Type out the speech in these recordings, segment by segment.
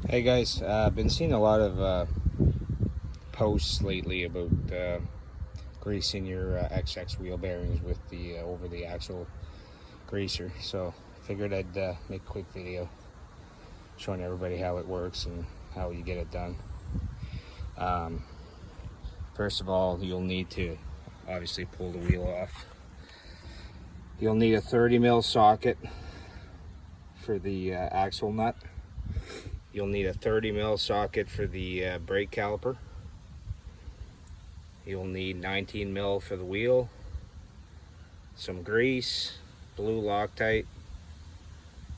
Hey guys, I've been seeing a lot of posts lately about greasing your XX wheel bearings with the over the axle greaser. So figured I'd make a quick video showing everybody how it works and how you get it done. First of all, you'll need to obviously pull the wheel off. You'll need a 30mm socket for the axle nut. You'll need a 30mm socket for the brake caliper. You'll need 19mm for the wheel, some grease, blue Loctite,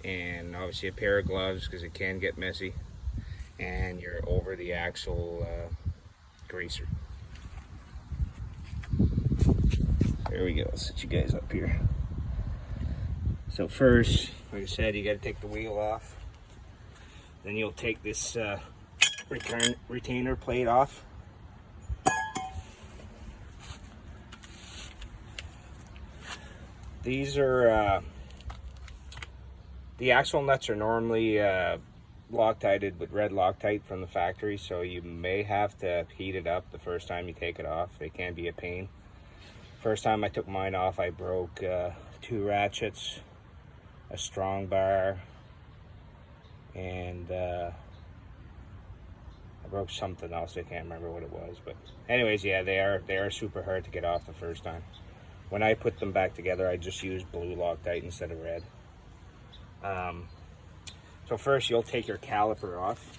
and obviously a pair of gloves because it can get messy, and your over the axle greaser. There we go, I'll set you guys up here. So first, like I said, you got to take the wheel off. Then you'll take this retainer plate off. These are, the axle nuts are normally Loctited with red Loctite from the factory, so you may have to heat it up the first time you take it off. They can be a pain. First time I took mine off, I broke 2 ratchets, a strong bar, and I broke something else. I can't remember what it was, but anyways, yeah, they are super hard to get off the first time. When I put them back together, I just used blue Loctite instead of red. So first, you'll take your caliper off.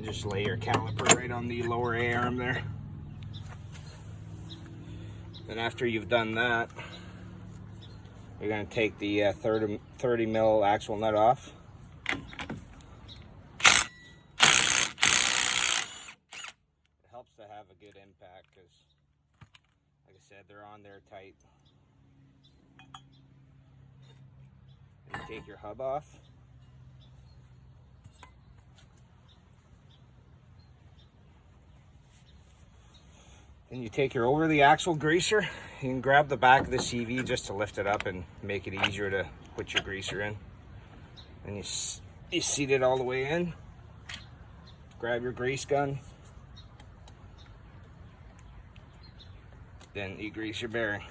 Just lay your caliper right on the lower A arm there. Then after you've done that, you're going to take the 30mm axle nut off. It helps to have a good impact because, like I said, they're on there tight. And you take your hub off. Then you take your over the axle greaser. You can grab the back of the CV just to lift it up and make it easier to put your greaser in. And you seat it all the way in. Grab your grease gun. Then you grease your bearing.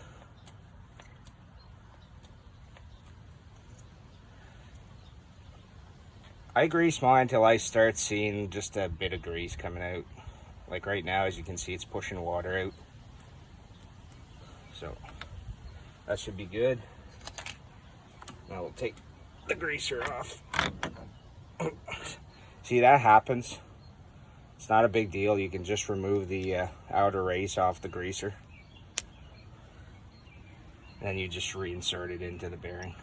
I grease mine till I start seeing just a bit of grease coming out. Like right now, as you can see, it's pushing water out. So that should be good. Now we'll take the greaser off. See, that happens. It's not a big deal. You can just remove the outer race off the greaser. Then you just reinsert it into the bearing.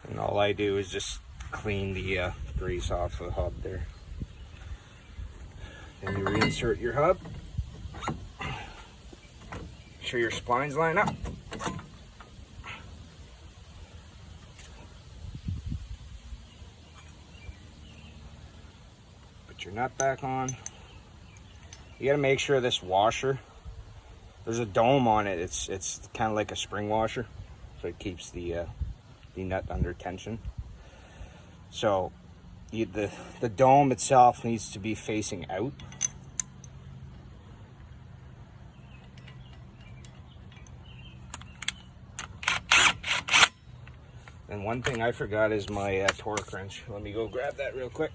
And all I do is just clean the grease off the hub there. Then you reinsert your hub. Make sure your splines line up. Put your nut back on. You gotta make sure this washer, there's a dome on it. It's kind of like a spring washer, so it keeps the nut under tension. So the dome itself needs to be facing out. And one thing I forgot is my torque wrench. Let me go grab that real quick.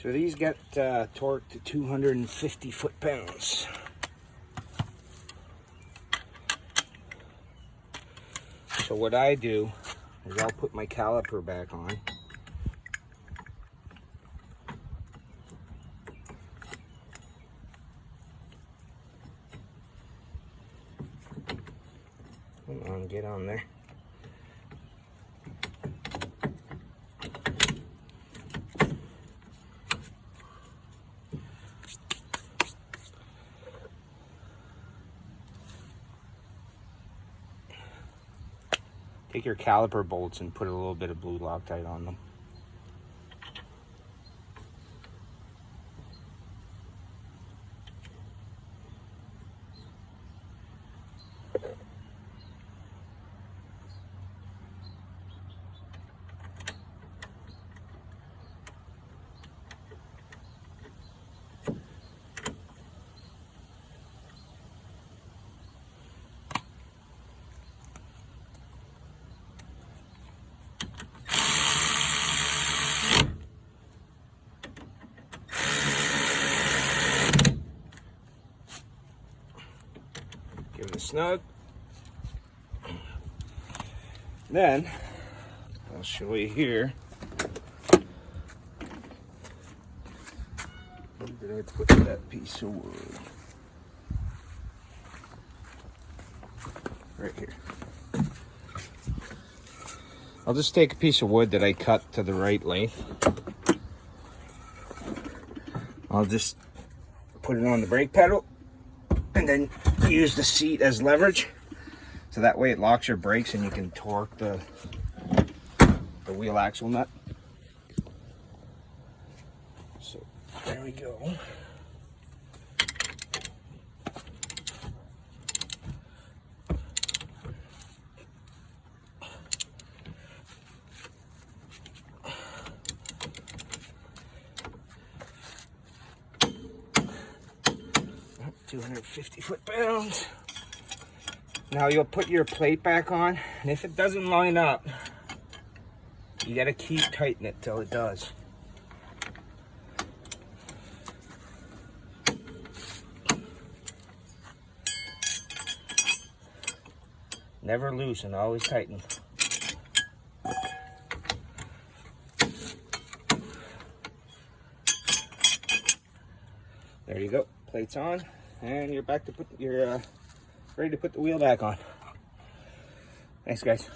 So these get torqued to 250 foot-pounds. So what I do is I'll put my caliper back on. Come on, get on there. Take your caliper bolts and put a little bit of blue Loctite on them. Give it a snug. Then, I'll show you here. Where did I put that piece of wood? Right here. I'll just take a piece of wood that I cut to the right length. I'll just put it on the brake pedal and then use the seat as leverage, so that way it locks your brakes and you can torque the wheel axle nut. So there we go. Oh, 250 foot-pounds. Now you'll put your plate back on, and if it doesn't line up, you gotta keep tightening it till it does. Never loosen, always tighten. There you go, plate's on, and you're back to put your ready to put the wheel back on. Thanks, guys.